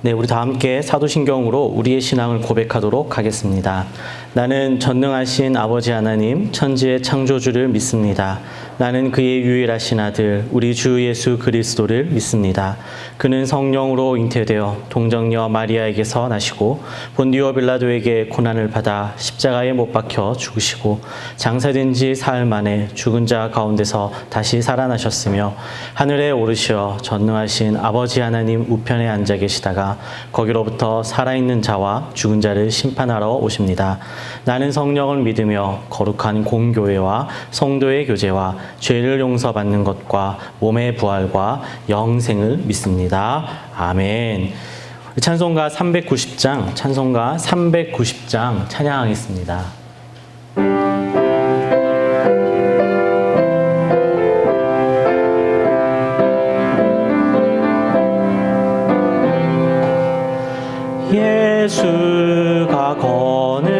네, 우리 다 함께 사도신경으로 우리의 신앙을 고백하도록 하겠습니다. 나는 전능하신 아버지 하나님, 천지의 창조주를 믿습니다. 나는 그의 유일하신 아들, 우리 주 예수 그리스도를 믿습니다. 그는 성령으로 잉태되어 동정녀 마리아에게서 나시고 본디오 빌라도에게 고난을 받아 십자가에 못 박혀 죽으시고 장사된 지 사흘 만에 죽은 자 가운데서 다시 살아나셨으며 하늘에 오르시어 전능하신 아버지 하나님 우편에 앉아 계시다가 거기로부터 살아있는 자와 죽은 자를 심판하러 오십니다. 나는 성령을 믿으며 거룩한 공교회와 성도의 교제와 죄를 용서받는 것과 몸의 부활과 영생을 믿습니다. 아멘. 찬송가 390장 찬양하겠습니다. 예수가 거느리시니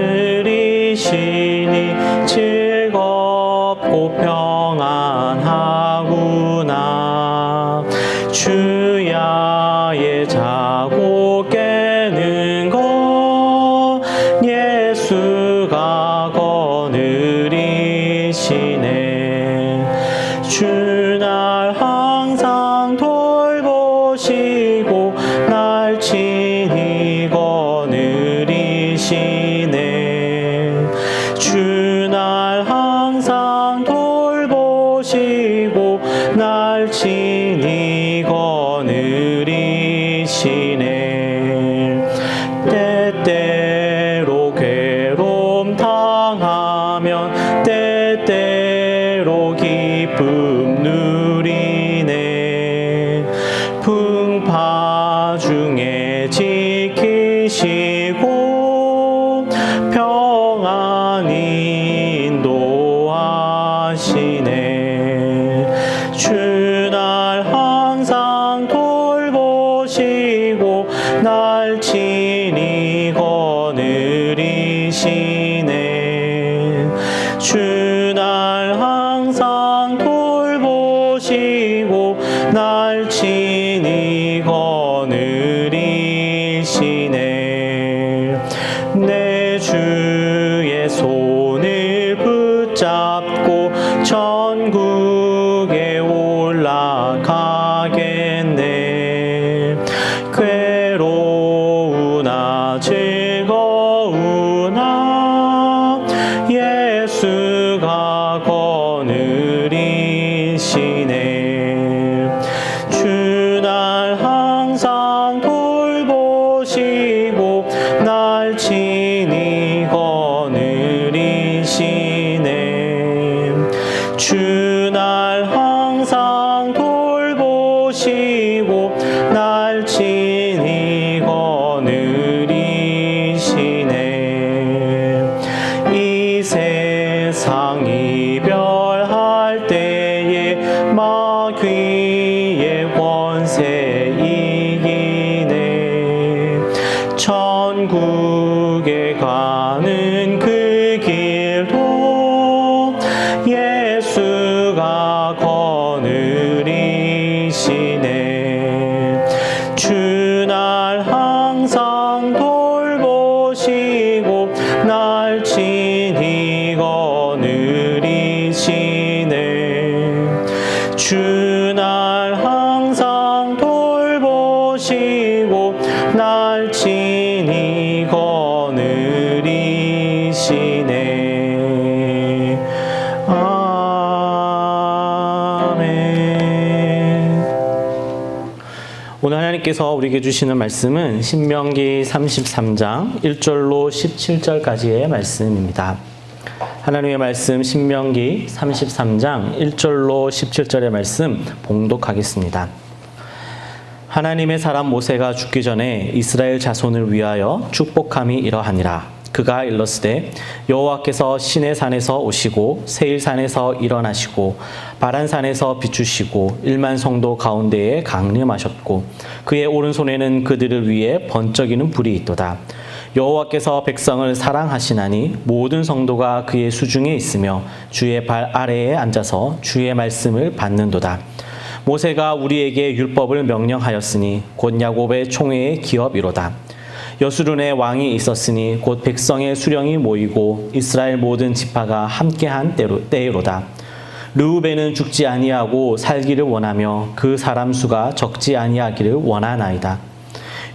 즐겁고 평안하구나. 주야의 자고 깨는 것 예수가 거느리시네. 주날 항상 돌보시고 날 친히 거느리시네. 주날 항상 돌보시고 날 친히 거느리시네. 때때로 괴로움 당하면 때때로 기쁨 누리네. 풍파 중에 지키시고 평안히 인도하시네. 주날 항상 돌보시고 날 친히 거느리시네. 주날 항상 돌보시고 날 친히 거느리시네. 내 주의 손을 붙잡고 천국에 올라가겠네. 괴로우나 즐거우나 예수가 거느리시네. 주날 항상 돌보시고 날 친히 거느리시네. 주날 항상 돌보시고 날 친히 거느리시네. 이 세상 이별할 때에 마귀의 권세 이기네. 천국에 가는 그 길도 예수가 거느리시네. 주날 항상 돌보시고 날 친히 거느리시네. 주날 항상 돌보시고 날 친히 거느리시네. 아멘. 오늘 하나님께서 우리에게 주시는 말씀은 신명기 33장 1절로 17절까지의 말씀입니다. 하나님의 말씀 신명기 33장 1절로 17절의 말씀 봉독하겠습니다. 하나님의 사람 모세가 죽기 전에 이스라엘 자손을 위하여 축복함이 이러하니라. 그가 일렀으되 여호와께서 시내산에서 오시고 세일산에서 일어나시고 바란산에서 비추시고 1만 성도 가운데에 강림하셨고 그의 오른손에는 그들을 위해 번쩍이는 불이 있도다. 여호와께서 백성을 사랑하시나니 모든 성도가 그의 수중에 있으며 주의 발 아래에 앉아서 주의 말씀을 받는도다. 모세가 우리에게 율법을 명령하였으니 곧 야곱의 총회의 기업이로다. 여수룬의 왕이 있었으니 곧 백성의 수령이 모이고 이스라엘 모든 지파가 함께한 때로다. 르우벤은 죽지 아니하고 살기를 원하며 그 사람 수가 적지 아니하기를 원하나이다.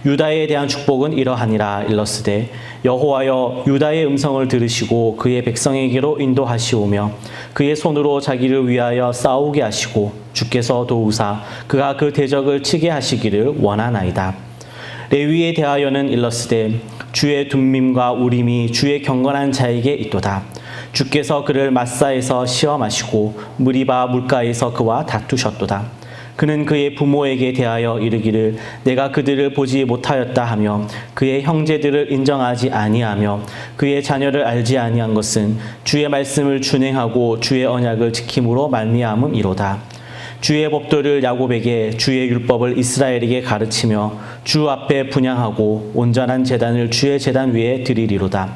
유다에 대한 축복은 이러하니라. 일러스되 여호와여 유다의 음성을 들으시고 그의 백성에게로 인도하시오며 그의 손으로 자기를 위하여 싸우게 하시고 주께서 도우사 그가 그 대적을 치게 하시기를 원하나이다. 레위에 대하여는 일러스되 주의 둠밈과 우림이 주의 경건한 자에게 있도다. 주께서 그를 마사에서 시험하시고 무리바 물가에서 그와 다투셨도다. 그는 그의 부모에게 대하여 이르기를 내가 그들을 보지 못하였다 하며 그의 형제들을 인정하지 아니하며 그의 자녀를 알지 아니한 것은 주의 말씀을 준행하고 주의 언약을 지킴으로 말미암음이로다. 주의 법도를 야곱에게 주의 율법을 이스라엘에게 가르치며 주 앞에 분향하고 온전한 제단을 주의 제단 위에 드리리로다.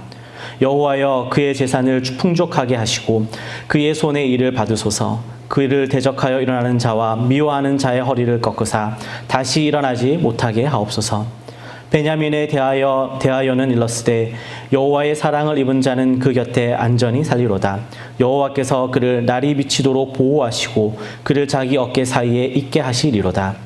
여호와여 그의 재산을 풍족하게 하시고 그의 손의 일을 받으소서. 그를 대적하여 일어나는 자와 미워하는 자의 허리를 꺾으사 다시 일어나지 못하게 하옵소서. 베냐민에 대하여는 일러스되 여호와의 사랑을 입은 자는 그 곁에 안전히 살리로다. 여호와께서 그를 날이 비치도록 보호하시고 그를 자기 어깨 사이에 있게 하시리로다.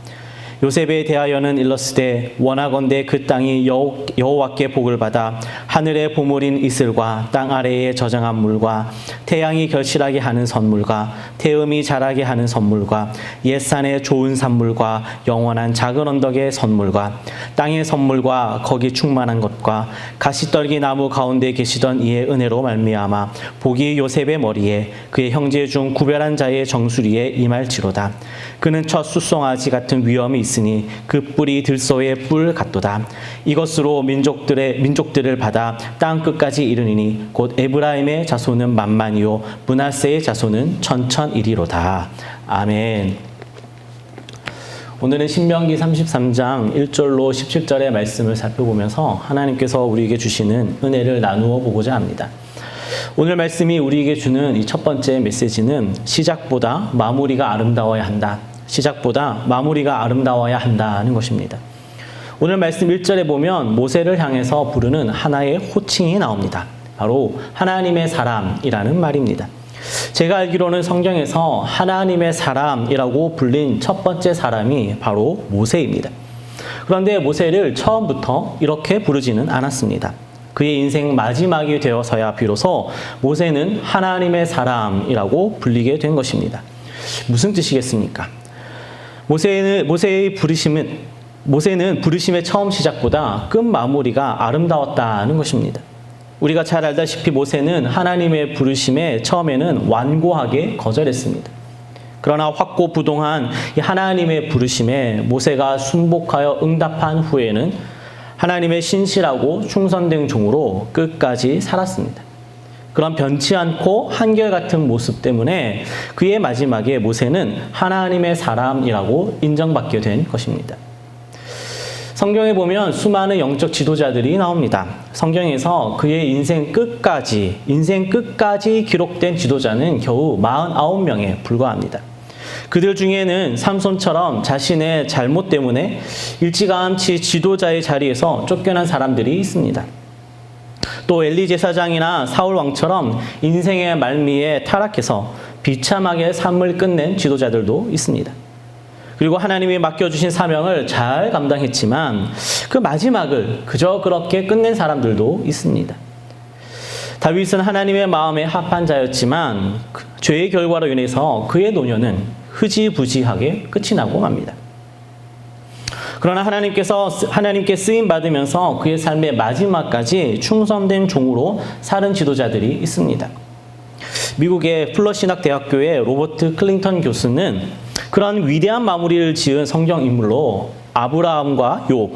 요셉에 대하여는 일러스되 원하건대 그 땅이 여호와께 복을 받아 하늘의 보물인 이슬과 땅 아래의 저장한 물과 태양이 결실하게 하는 선물과 태음이 자라게 하는 선물과 옛산의 좋은 산물과 영원한 작은 언덕의 선물과 땅의 선물과 거기 충만한 것과 가시떨기 나무 가운데 계시던 이의 은혜로 말미암아 복이 요셉의 머리에 그의 형제 중 구별한 자의 정수리에 임할지로다. 그는 첫 숫송아지 같은 위엄이 있으니 그 뿔이 들소의 뿔 같도다. 이것으로 민족들을 받아 땅 끝까지 이르니니 곧 에브라임의 자손은 만만이요 므낫세의 자손은 천천이리로다. 아멘. 오늘은 신명기 33장 1절로 17절의 말씀을 살펴보면서 하나님께서 우리에게 주시는 은혜를 나누어 보고자 합니다. 오늘 말씀이 우리에게 주는 이 첫 번째 메시지는 시작보다 마무리가 아름다워야 한다. 시작보다 마무리가 아름다워야 한다는 것입니다. 오늘 말씀 1절에 보면 모세를 향해서 부르는 하나의 호칭이 나옵니다. 바로 하나님의 사람이라는 말입니다. 제가 알기로는 성경에서 하나님의 사람이라고 불린 첫 번째 사람이 바로 모세입니다. 그런데 모세를 처음부터 이렇게 부르지는 않았습니다. 그의 인생 마지막이 되어서야 비로소 모세는 하나님의 사람이라고 불리게 된 것입니다. 무슨 뜻이겠습니까? 모세는 부르심의 처음 시작보다 끝 마무리가 아름다웠다는 것입니다. 우리가 잘 알다시피 모세는 하나님의 부르심에 처음에는 완고하게 거절했습니다. 그러나 확고부동한 이 하나님의 부르심에 모세가 순복하여 응답한 후에는 하나님의 신실하고 충성된 종으로 끝까지 살았습니다. 그런 변치 않고 한결같은 모습 때문에 그의 마지막에 모세는 하나님의 사람이라고 인정받게 된 것입니다. 성경에 보면 수많은 영적 지도자들이 나옵니다. 성경에서 그의 인생 끝까지 기록된 지도자는 겨우 49명에 불과합니다. 그들 중에는 삼손처럼 자신의 잘못 때문에 일찌감치 지도자의 자리에서 쫓겨난 사람들이 있습니다. 또 엘리 제사장이나 사울 왕처럼 인생의 말미에 타락해서 비참하게 삶을 끝낸 지도자들도 있습니다. 그리고 하나님이 맡겨주신 사명을 잘 감당했지만 그 마지막을 그저 그렇게 끝낸 사람들도 있습니다. 다윗은 하나님의 마음에 합한 자였지만 죄의 결과로 인해서 그의 노년은 흐지부지하게 끝이 나고 맙니다. 그러나 하나님께 쓰임 받으면서 그의 삶의 마지막까지 충성된 종으로 살은 지도자들이 있습니다. 미국의 플러신학 대학교의 로버트 클링턴 교수는 그런 위대한 마무리를 지은 성경 인물로 아브라함과 욥,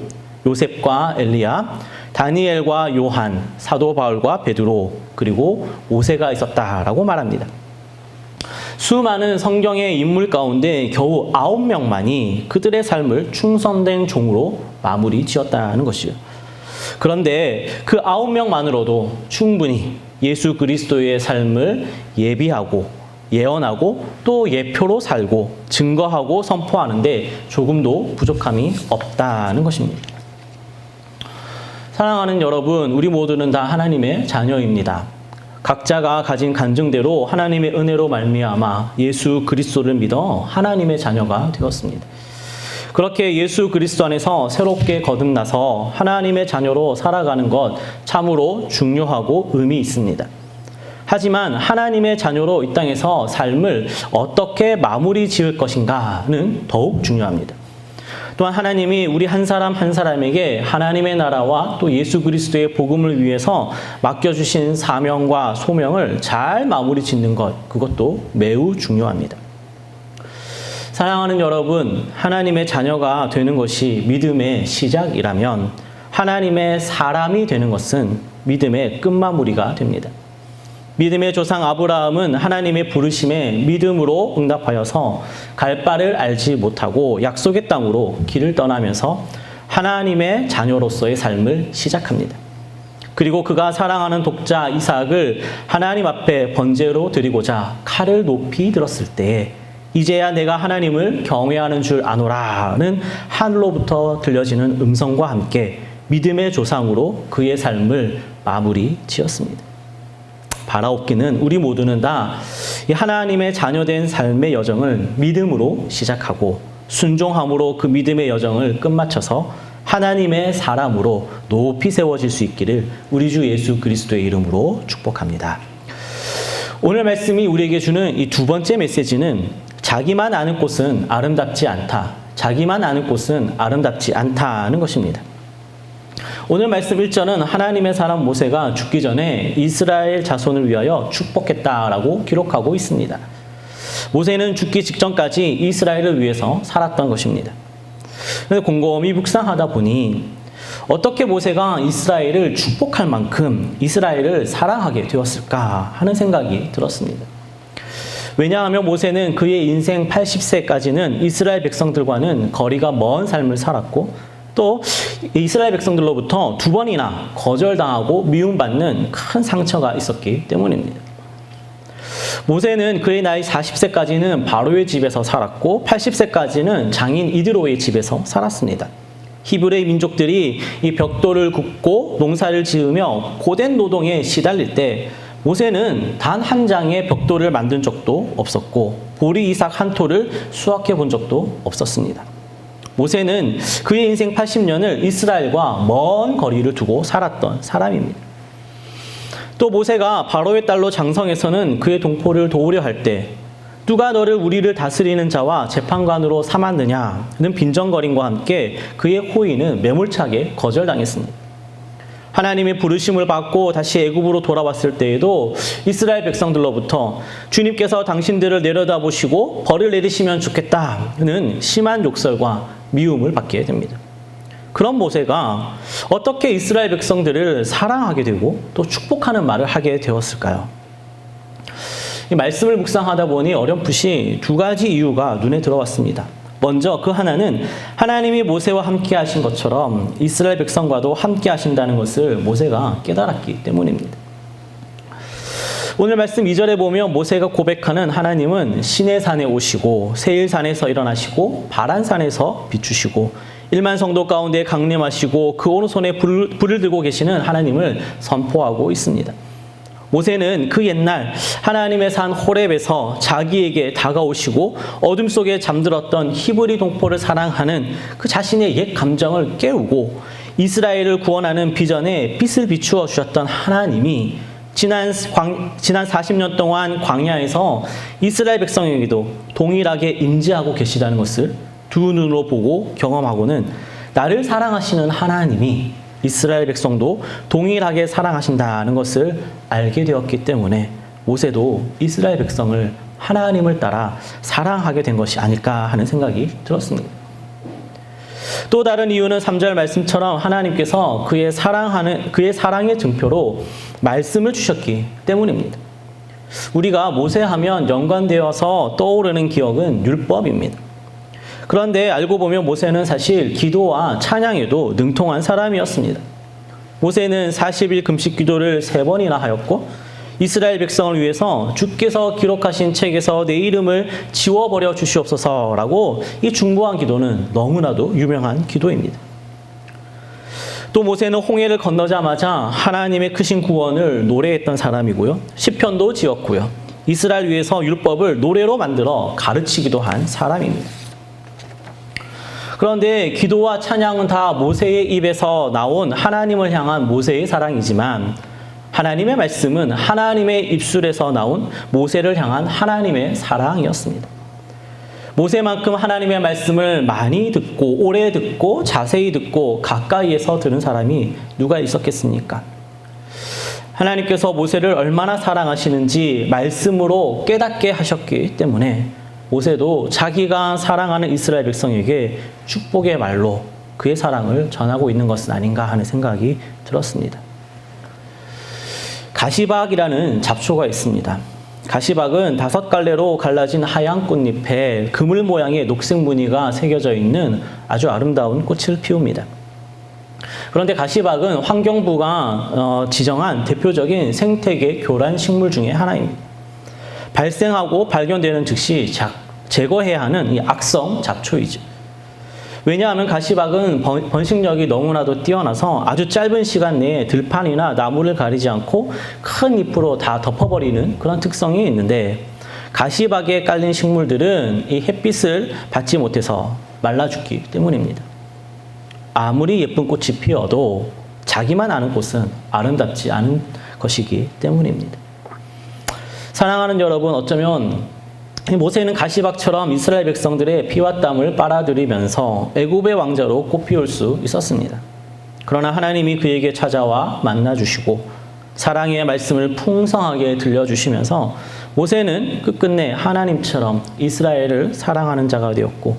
요셉과 엘리야, 다니엘과 요한, 사도 바울과 베드로, 그리고 모세가 있었다라고 말합니다. 수많은 성경의 인물 가운데 겨우 9명만이 그들의 삶을 충성된 종으로 마무리 지었다는 것이요. 그런데 그 9명만으로도 충분히 예수 그리스도의 삶을 예비하고 예언하고 또 예표로 살고 증거하고 선포하는데 조금도 부족함이 없다는 것입니다. 사랑하는 여러분, 우리 모두는 다 하나님의 자녀입니다. 각자가 가진 간증대로 하나님의 은혜로 말미암아 예수 그리스도를 믿어 하나님의 자녀가 되었습니다. 그렇게 예수 그리스도 안에서 새롭게 거듭나서 하나님의 자녀로 살아가는 것 참으로 중요하고 의미 있습니다. 하지만 하나님의 자녀로 이 땅에서 삶을 어떻게 마무리 지을 것인가는 더욱 중요합니다. 또한 하나님이 우리 한 사람 한 사람에게 하나님의 나라와 또 예수 그리스도의 복음을 위해서 맡겨주신 사명과 소명을 잘 마무리 짓는 것, 그것도 매우 중요합니다. 사랑하는 여러분, 하나님의 자녀가 되는 것이 믿음의 시작이라면 하나님의 사람이 되는 것은 믿음의 끝마무리가 됩니다. 믿음의 조상 아브라함은 하나님의 부르심에 믿음으로 응답하여서 갈 바를 알지 못하고 약속의 땅으로 길을 떠나면서 하나님의 자녀로서의 삶을 시작합니다. 그리고 그가 사랑하는 독자 이삭을 하나님 앞에 번제로 드리고자 칼을 높이 들었을 때에 이제야 내가 하나님을 경외하는 줄 아노라는 하늘로부터 들려지는 음성과 함께 믿음의 조상으로 그의 삶을 마무리 지었습니다. 바라옵기는 우리 모두는 다 하나님의 자녀된 삶의 여정을 믿음으로 시작하고 순종함으로 그 믿음의 여정을 끝마쳐서 하나님의 사람으로 높이 세워질 수 있기를 우리 주 예수 그리스도의 이름으로 축복합니다. 오늘 말씀이 우리에게 주는 이 두 번째 메시지는 자기만 아는 곳은 아름답지 않다. 자기만 아는 곳은 아름답지 않다는 것입니다. 오늘 말씀 1절은 하나님의 사람 모세가 죽기 전에 이스라엘 자손을 위하여 축복했다라고 기록하고 있습니다. 모세는 죽기 직전까지 이스라엘을 위해서 살았던 것입니다. 그래서 곰곰이 묵상하다 보니 어떻게 모세가 이스라엘을 축복할 만큼 이스라엘을 사랑하게 되었을까 하는 생각이 들었습니다. 왜냐하면 모세는 그의 인생 80세까지는 이스라엘 백성들과는 거리가 먼 삶을 살았고 또 이스라엘 백성들로부터 두 번이나 거절당하고 미움받는 큰 상처가 있었기 때문입니다. 모세는 그의 나이 40세까지는 바로의 집에서 살았고 80세까지는 장인 이드로의 집에서 살았습니다. 히브리 민족들이 이 벽돌을 굽고 농사를 지으며 고된 노동에 시달릴 때 모세는 단 한 장의 벽돌을 만든 적도 없었고 보리 이삭 한 톨을 수확해 본 적도 없었습니다. 모세는 그의 인생 80년을 이스라엘과 먼 거리를 두고 살았던 사람입니다. 또 모세가 바로의 딸로 장성해서는 그의 동포를 도우려 할 때 누가 너를 우리를 다스리는 자와 재판관으로 삼았느냐는 빈정거림과 함께 그의 호의는 매몰차게 거절당했습니다. 하나님의 부르심을 받고 다시 애굽으로 돌아왔을 때에도 이스라엘 백성들로부터 주님께서 당신들을 내려다보시고 벌을 내리시면 좋겠다는 심한 욕설과 미움을 받게 됩니다. 그런 모세가 어떻게 이스라엘 백성들을 사랑하게 되고 또 축복하는 말을 하게 되었을까요? 이 말씀을 묵상하다 보니 어렴풋이 두 가지 이유가 눈에 들어왔습니다. 먼저 그 하나는 하나님이 모세와 함께 하신 것처럼 이스라엘 백성과도 함께 하신다는 것을 모세가 깨달았기 때문입니다. 오늘 말씀 2절에 보면 모세가 고백하는 하나님은 시내산에 오시고 세일산에서 일어나시고 바란산에서 비추시고 1만 성도 가운데 강림하시고 그 오른손에 불을 들고 계시는 하나님을 선포하고 있습니다. 모세는 그 옛날 하나님의 산 호렙에서 자기에게 다가오시고 어둠 속에 잠들었던 히브리 동포를 사랑하는 그 자신의 옛 감정을 깨우고 이스라엘을 구원하는 비전에 빛을 비추어 주셨던 하나님이 지난 40년 동안 광야에서 이스라엘 백성에게도 동일하게 임재하고 계시다는 것을 두 눈으로 보고 경험하고는 나를 사랑하시는 하나님이 이스라엘 백성도 동일하게 사랑하신다는 것을 알게 되었기 때문에 모세도 이스라엘 백성을 하나님을 따라 사랑하게 된 것이 아닐까 하는 생각이 들었습니다. 또 다른 이유는 3절 말씀처럼 하나님께서 그의 사랑의 증표로 말씀을 주셨기 때문입니다. 우리가 모세하면 연관되어서 떠오르는 기억은 율법입니다. 그런데 알고 보면 모세는 사실 기도와 찬양에도 능통한 사람이었습니다. 모세는 40일 금식 기도를 3번이나 하였고 이스라엘 백성을 위해서 주께서 기록하신 책에서 내 이름을 지워버려 주시옵소서라고 이 중보한 기도는 너무나도 유명한 기도입니다. 또 모세는 홍해를 건너자마자 하나님의 크신 구원을 노래했던 사람이고요. 시편도 지었고요. 이스라엘 위해서 율법을 노래로 만들어 가르치기도 한 사람입니다. 그런데 기도와 찬양은 다 모세의 입에서 나온 하나님을 향한 모세의 사랑이지만 하나님의 말씀은 하나님의 입술에서 나온 모세를 향한 하나님의 사랑이었습니다. 모세만큼 하나님의 말씀을 많이 듣고 오래 듣고 자세히 듣고 가까이에서 들은 사람이 누가 있었겠습니까? 하나님께서 모세를 얼마나 사랑하시는지 말씀으로 깨닫게 하셨기 때문에 모세도 자기가 사랑하는 이스라엘 백성에게 축복의 말로 그의 사랑을 전하고 있는 것은 아닌가 하는 생각이 들었습니다. 가시박이라는 잡초가 있습니다. 가시박은 5갈래로 갈라진 하얀 꽃잎에 그물 모양의 녹색 무늬가 새겨져 있는 아주 아름다운 꽃을 피웁니다. 그런데 가시박은 환경부가 지정한 대표적인 생태계 교란 식물 중에 하나입니다. 발생하고 발견되는 즉시 제거해야 하는 이 악성 잡초이죠. 왜냐하면 가시박은 번식력이 너무나도 뛰어나서 아주 짧은 시간 내에 들판이나 나무를 가리지 않고 큰 잎으로 다 덮어버리는 그런 특성이 있는데 가시박에 깔린 식물들은 이 햇빛을 받지 못해서 말라 죽기 때문입니다. 아무리 예쁜 꽃이 피어도 자기만 아는 꽃은 아름답지 않은 것이기 때문입니다. 사랑하는 여러분, 어쩌면 모세는 가시박처럼 이스라엘 백성들의 피와 땀을 빨아들이면서 애굽의 왕자로 꽃피울 수 있었습니다. 그러나 하나님이 그에게 찾아와 만나주시고 사랑의 말씀을 풍성하게 들려주시면서 모세는 끝끝내 하나님처럼 이스라엘을 사랑하는 자가 되었고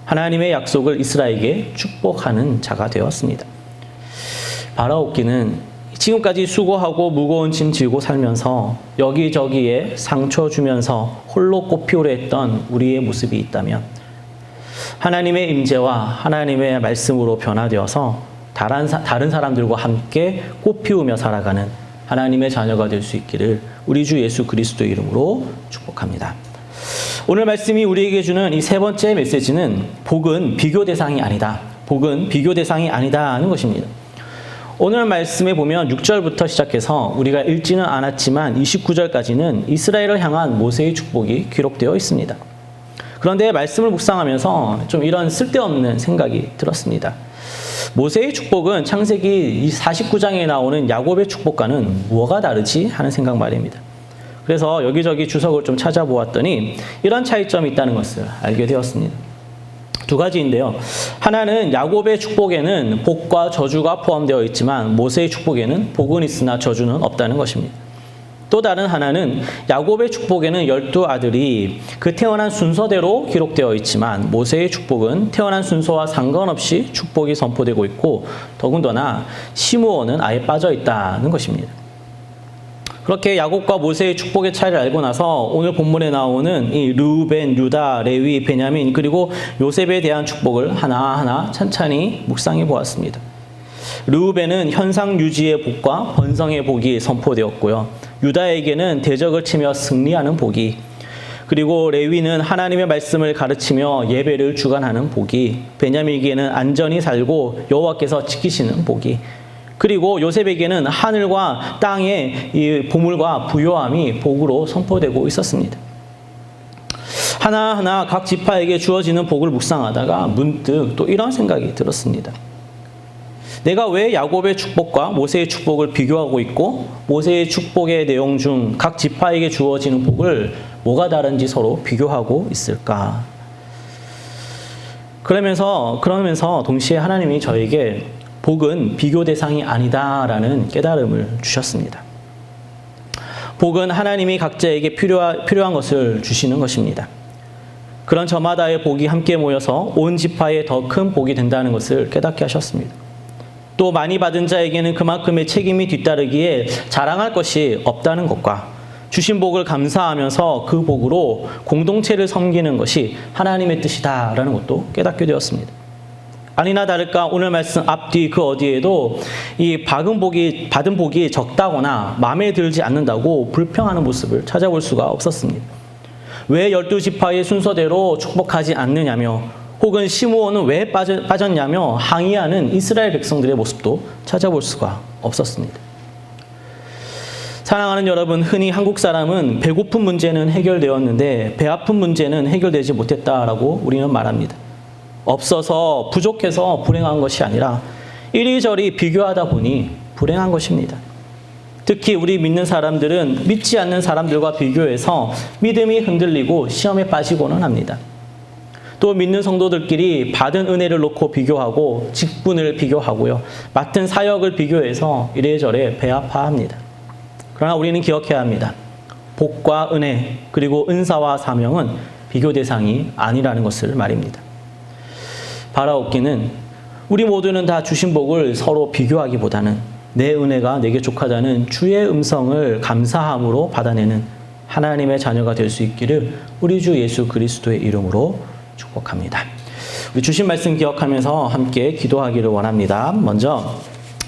하나님의 약속을 이스라엘에게 축복하는 자가 되었습니다. 바라옵기는 지금까지 수고하고 무거운 짐 지고 살면서 여기저기에 상처 주면서 홀로 꽃피우려 했던 우리의 모습이 있다면 하나님의 임재와 하나님의 말씀으로 변화되어서 다른 사람들과 함께 꽃피우며 살아가는 하나님의 자녀가 될 수 있기를 우리 주 예수 그리스도의 이름으로 축복합니다. 오늘 말씀이 우리에게 주는 이 세 번째 메시지는 복은 비교 대상이 아니다. 복은 비교 대상이 아니다 하는 것입니다. 오늘 말씀에 보면 6절부터 시작해서 우리가 읽지는 않았지만 29절까지는 이스라엘을 향한 모세의 축복이 기록되어 있습니다. 그런데 말씀을 묵상하면서 좀 이런 쓸데없는 생각이 들었습니다. 모세의 축복은 창세기 49장에 나오는 야곱의 축복과는 뭐가 다르지 하는 생각 말입니다. 그래서 여기저기 주석을 좀 찾아보았더니 이런 차이점이 있다는 것을 알게 되었습니다. 두 가지인데요. 하나는 야곱의 축복에는 복과 저주가 포함되어 있지만 모세의 축복에는 복은 있으나 저주는 없다는 것입니다. 또 다른 하나는 야곱의 축복에는 12아들이 그 태어난 순서대로 기록되어 있지만 모세의 축복은 태어난 순서와 상관없이 축복이 선포되고 있고 더군다나 시므온은 아예 빠져 있다는 것입니다. 그렇게 야곱과 모세의 축복의 차이를 알고 나서 오늘 본문에 나오는 이 르우벤, 유다, 레위, 베냐민 그리고 요셉에 대한 축복을 하나하나 찬찬히 묵상해 보았습니다. 르우벤은 현상 유지의 복과 번성의 복이 선포되었고요. 유다에게는 대적을 치며 승리하는 복이, 그리고 레위는 하나님의 말씀을 가르치며 예배를 주관하는 복이, 베냐민에게는 안전히 살고 여호와께서 지키시는 복이, 그리고 요셉에게는 하늘과 땅의 이 보물과 부요함이 복으로 선포되고 있었습니다. 하나하나 각 지파에게 주어지는 복을 묵상하다가 문득 또 이런 생각이 들었습니다. 내가 왜 야곱의 축복과 모세의 축복을 비교하고 있고 모세의 축복의 내용 중 각 지파에게 주어지는 복을 뭐가 다른지 서로 비교하고 있을까? 그러면서 동시에 하나님이 저에게 복은 비교 대상이 아니다라는 깨달음을 주셨습니다. 복은 하나님이 각자에게 필요한 것을 주시는 것입니다. 그런 저마다의 복이 함께 모여서 온 지파에 더 큰 복이 된다는 것을 깨닫게 하셨습니다. 또 많이 받은 자에게는 그만큼의 책임이 뒤따르기에 자랑할 것이 없다는 것과 주신 복을 감사하면서 그 복으로 공동체를 섬기는 것이 하나님의 뜻이다라는 것도 깨닫게 되었습니다. 아니나 다를까 오늘 말씀 앞뒤 그 어디에도 이 받은 복이 적다거나 마음에 들지 않는다고 불평하는 모습을 찾아볼 수가 없었습니다. 왜 12지파의 순서대로 축복하지 않느냐며 혹은 시므온은 왜 빠졌냐며 항의하는 이스라엘 백성들의 모습도 찾아볼 수가 없었습니다. 사랑하는 여러분, 흔히 한국 사람은 배고픈 문제는 해결되었는데 배 아픈 문제는 해결되지 못했다라고 우리는 말합니다. 없어서 부족해서 불행한 것이 아니라 이리저리 비교하다 보니 불행한 것입니다. 특히 우리 믿는 사람들은 믿지 않는 사람들과 비교해서 믿음이 흔들리고 시험에 빠지고는 합니다. 또 믿는 성도들끼리 받은 은혜를 놓고 비교하고 직분을 비교하고요. 맡은 사역을 비교해서 이래저래 배 아파합니다. 그러나 우리는 기억해야 합니다. 복과 은혜 그리고 은사와 사명은 비교 대상이 아니라는 것을 말입니다. 바라옵기는 우리 모두는 다 주신 복을 서로 비교하기보다는 내 은혜가 내게 족하다는 주의 음성을 감사함으로 받아내는 하나님의 자녀가 될 수 있기를 우리 주 예수 그리스도의 이름으로 축복합니다. 우리 주신 말씀 기억하면서 함께 기도하기를 원합니다. 먼저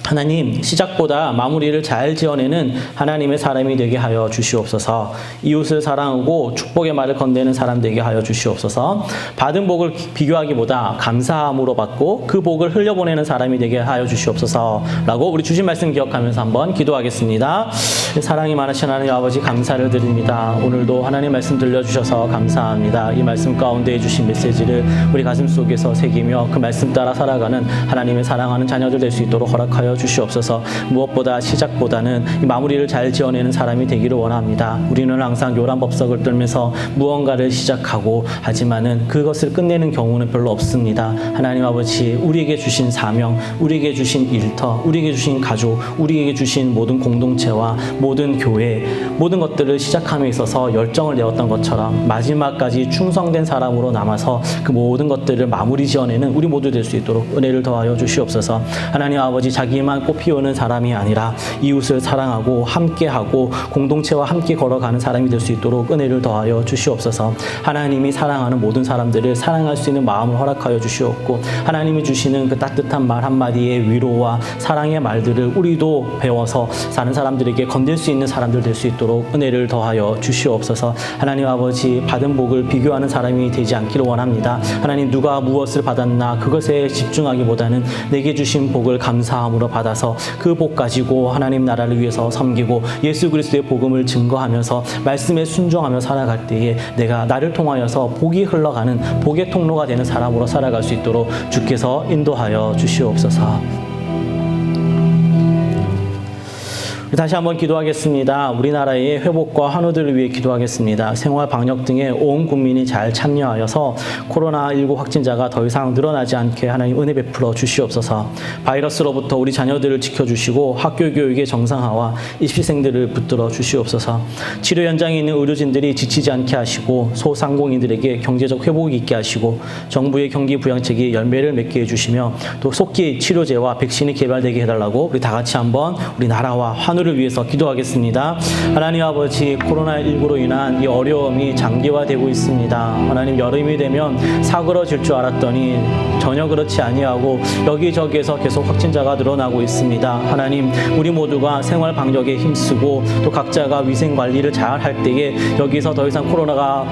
하나님, 시작보다 마무리를 잘 지어내는 하나님의 사람이 되게 하여 주시옵소서. 이웃을 사랑하고 축복의 말을 건네는 사람 되게 하여 주시옵소서. 받은 복을 비교하기보다 감사함으로 받고 그 복을 흘려보내는 사람이 되게 하여 주시옵소서 라고 우리 주신 말씀 기억하면서 한번 기도하겠습니다. 사랑이 많으신 하나님 아버지 감사를 드립니다. 오늘도 하나님 말씀 들려주셔서 감사합니다. 이 말씀 가운데 주신 메시지를 우리 가슴 속에서 새기며 그 말씀 따라 살아가는 하나님의 사랑하는 자녀들 될 수 있도록 허락하여 주시옵소서. 무엇보다 시작보다는 이 마무리를 잘 지어내는 사람이 되기를 원합니다. 우리는 항상 요란법석을 떨면서 무언가를 시작하고 하지만은 그것을 끝내는 경우는 별로 없습니다. 하나님 아버지, 우리에게 주신 사명, 우리에게 주신 일터, 우리에게 주신 가족, 우리에게 주신 모든 공동체와 모든 교회, 모든 것들을 시작함에 있어서 열정을 내었던 것처럼 마지막까지 충성된 사람으로 남아서 그 모든 것들을 마무리 지어내는 우리 모두 될 수 있도록 은혜를 더하여 주시옵소서. 하나님 아버지, 자기만 꽃피우는 사람이 아니라 이웃을 사랑하고 함께하고 공동체와 함께 걸어가는 사람이 될 수 있도록 은혜를 더하여 주시옵소서. 하나님이 사랑하는 모든 사람들을 사랑할 수 있는 마음을 허락하여 주시옵고 하나님이 주시는 그 따뜻한 말 한마디의 위로와 사랑의 말들을 우리도 배워서 사는 사람들에게 건넬 수 있는 사람들 될 수 있도록 은혜를 더하여 주시옵소서. 하나님 아버지, 받은 복을 비교하는 사람이 되지 않기를 원합니다. 하나님, 누가 무엇을 받았나 그것에 집중하기보다는 내게 주신 복을 감사함으로 받아서 그 복 가지고 하나님 나라를 위해서 섬기고 예수 그리스도의 복음을 증거하면서 말씀에 순종하며 살아갈 때에 내가 나를 통하여서 복이 흘러가는 복의 통로가 되는 사람으로 살아갈 수 있도록 주께서 인도하여 주시옵소서. 다시 한번 기도하겠습니다. 우리나라의 회복과 환우들을 위해 기도하겠습니다. 생활 방역 등에 온 국민이 잘 참여하여서 코로나19 확진자가 더 이상 늘어나지 않게 하나님 은혜 베풀어 주시옵소서. 바이러스로부터 우리 자녀들을 지켜주시고 학교 교육의 정상화와 입시생들을 붙들어 주시옵소서. 치료 현장에 있는 의료진들이 지치지 않게 하시고 소상공인들에게 경제적 회복이 있게 하시고 정부의 경기 부양책이 열매를 맺게 해주시며 또 속기 치료제와 백신이 개발되게 해달라고 우리 다 같이 한번 우리 나라와 환우 를 위해서 기도하겠습니다. 하나님 아버지, 코로나19로 인한 이 어려움이 장기화되고 있습니다. 하나님, 여름이 되면 사그러질 줄 알았더니 전혀 그렇지 아니하고 여기저기에서 계속 확진자가 늘어나고 있습니다. 하나님, 우리 모두가 생활 방역에 힘쓰고 또 각자가 위생 관리를 잘 할 때에 여기서 더 이상 코로나가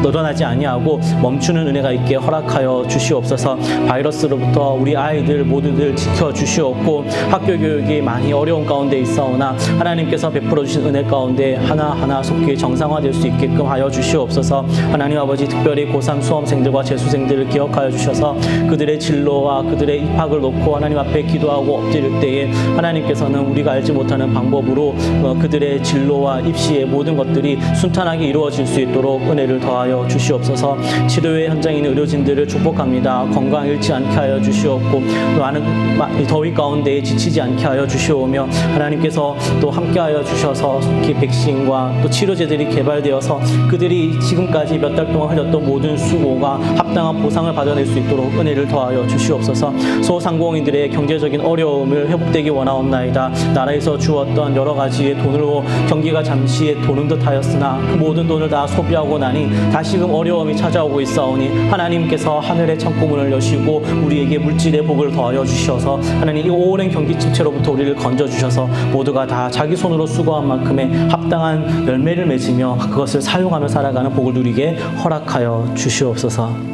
늘어나지 아니하고 멈추는 은혜가 있게 허락하여 주시옵소서. 바이러스로부터 우리 아이들 모두들 지켜주시옵고 학교 교육이 많이 어려운 가운데 있어 하나님께서 베풀어 주신 은혜 가운데 하나하나 속히 정상화될 수 있게끔 하여 주시옵소서. 하나님 아버지, 특별히 고3 수험생들과 재수생들을 기억하여 주셔서 그들의 진로와 그들의 입학을 놓고 하나님 앞에 기도하고 엎드릴 때에 하나님께서는 우리가 알지 못하는 방법으로 그들의 진로와 입시의 모든 것들이 순탄하게 이루어질 수 있도록 은혜를 더하여 주시옵소서. 치료의 현장에 있는 의료진들을 축복합니다. 건강 잃지 않게 하여 주시옵고 많은 더위 가운데 지치지 않게 하여 주시오며 하나님께서 위해서 또 함께하여 주셔서 속히 백신과 또 치료제들이 개발되어서 그들이 지금까지 몇 달 동안 흘렸던 모든 수고가 합당한 보상을 받아낼 수 있도록 은혜를 더하여 주시옵소서. 소상공인들의 경제적인 어려움을 회복되기 원하옵나이다. 나라에서 주었던 여러 가지의 돈으로 경기가 잠시 도는 듯 하였으나 그 모든 돈을 다 소비하고 나니 다시금 어려움이 찾아오고 있사오니 하나님께서 하늘의 창고문을 여시고 우리에게 물질의 복을 더하여 주셔서 하나님 이 오랜 경기 침체로부터 우리를 건져주셔서 모두가 다 자기 손으로 수고한 만큼의 합당한 열매를 맺으며 그것을 사용하며 살아가는 복을 누리게 허락하여 주시옵소서.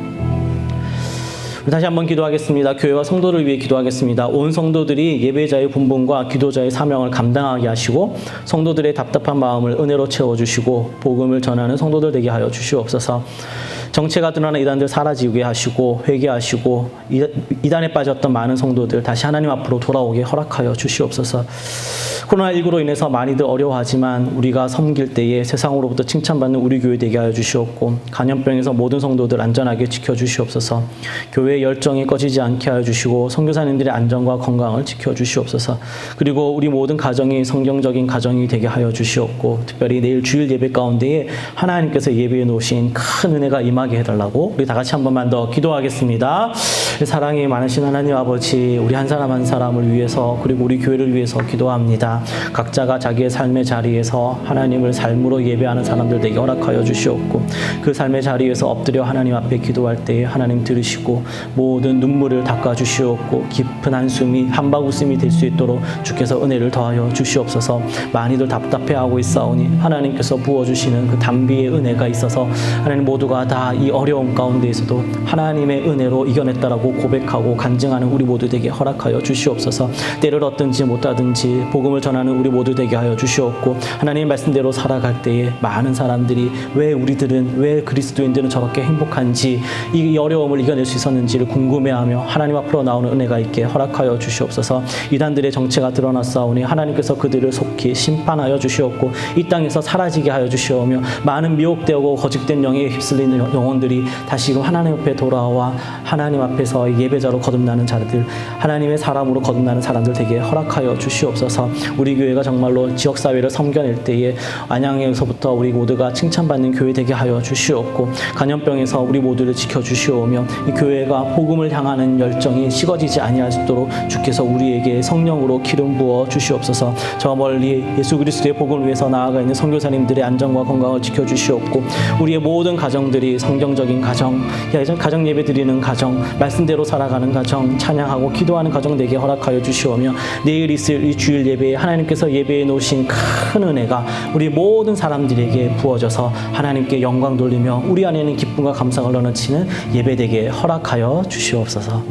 다시 한번 기도하겠습니다. 교회와 성도를 위해 기도하겠습니다. 온 성도들이 예배자의 분봉과 기도자의 사명을 감당하게 하시고 성도들의 답답한 마음을 은혜로 채워주시고 복음을 전하는 성도들 되게 하여 주시옵소서. 정체가 드러나는 이단들 사라지게 하시고 회개하시고 이단에 빠졌던 많은 성도들 다시 하나님 앞으로 돌아오게 허락하여 주시옵소서. 코로나19로 인해서 많이들 어려워하지만 우리가 섬길 때에 세상으로부터 칭찬받는 우리 교회 되게 하여 주시옵고 간염병에서 모든 성도들 안전하게 지켜주시옵소서. 교회의 열정이 꺼지지 않게 하여 주시고 선교사님들의 안전과 건강을 지켜주시옵소서. 그리고 우리 모든 가정이 성경적인 가정이 되게 하여 주시옵고 특별히 내일 주일 예배 가운데에 하나님께서 예배해 놓으신 큰 은혜가 임하게 해달라고 우리 다 같이 한 번만 더 기도하겠습니다. 사랑이 많으신 하나님 아버지, 우리 한 사람 한 사람을 위해서 그리고 우리 교회를 위해서 기도합니다. 각자가 자기의 삶의 자리에서 하나님을 삶으로 예배하는 사람들 되게 허락하여 주시옵고 그 삶의 자리에서 엎드려 하나님 앞에 기도할 때에 하나님 들으시고 모든 눈물을 닦아 주시옵고 깊은 한숨이 한바구음이 될 수 있도록 주께서 은혜를 더하여 주시옵소서. 많이들 답답해하고 있사오니 하나님께서 부어주시는 그 담비의 은혜가 있어서 하나님 모두가 다 이 어려움 가운데에서도 하나님의 은혜로 이겨냈다라고 고백하고 간증하는 우리 모두 되게 허락하여 주시옵소서. 때를 얻든지 못하든지 복음을 전하는 우리 모두 되게 하여 주시옵고 하나님의 말씀대로 살아갈 때에 많은 사람들이 왜 그리스도인들은 저렇게 행복한지 이 어려움을 이겨낼 수 있었는지를 궁금해하며 하나님 앞으로 나오는 은혜가 있게 허락하여 주시옵소서. 이단들의 정체가 드러났사오니 하나님께서 그들을 속히 심판하여 주시옵고 이 땅에서 사라지게 하여 주시오며 많은 미혹되고 거짓된 영에 휩쓸리는 영혼들이 다시금 하나님 앞에 돌아와 하나님 앞에서 예배자로 거듭나는 자들, 하나님의 사람으로 거듭나는 사람들 되게 허락하여 주시옵소서. 우리 교회가 정말로 지역사회를 섬겨낼 때에 안양에서부터 우리 모두가 칭찬받는 교회 되게 하여 주시옵고 간염병에서 우리 모두를 지켜주시오며 이 교회가 복음을 향하는 열정이 식어지지 아니하도록 주께서 우리에게 성령으로 기름 부어 주시옵소서. 저 멀리 예수 그리스도의 복음을 위해서 나아가 있는 선교사님들의 안전과 건강을 지켜주시옵고 우리의 모든 가정들이 성경적인 가정 예배 드리는 가정, 말씀대로 살아가는 가정, 찬양하고 기도하는 가정 되게 허락하여 주시오며 내일 있을 이 주일 예배에 하나님께서 예배해 놓으신 큰 은혜가 우리 모든 사람들에게 부어져서 하나님께 영광 돌리며 우리 안에는 기쁨과 감사가 넘치는 예배 되게 허락하여 주시옵소서.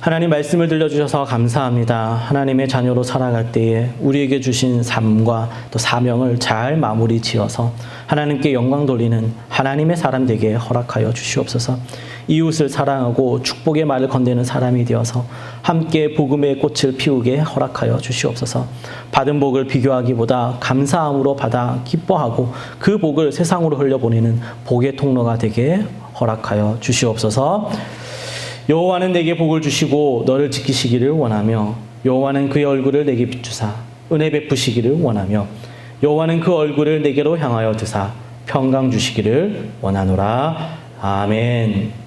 하나님 말씀을 들려주셔서 감사합니다. 하나님의 자녀로 살아갈 때에 우리에게 주신 삶과 또 사명을 잘 마무리 지어서 하나님께 영광 돌리는 하나님의 사람 되게 허락하여 주시옵소서. 이웃을 사랑하고 축복의 말을 건네는 사람이 되어서 함께 복음의 꽃을 피우게 허락하여 주시옵소서. 받은 복을 비교하기보다 감사함으로 받아 기뻐하고 그 복을 세상으로 흘려보내는 복의 통로가 되게 허락하여 주시옵소서. 여호와는 내게 복을 주시고 너를 지키시기를 원하며 여호와는 그의 얼굴을 내게 비추사 은혜 베푸시기를 원하며 여호와는 그 얼굴을 내게로 향하여 드사 평강 주시기를 원하노라. 아멘.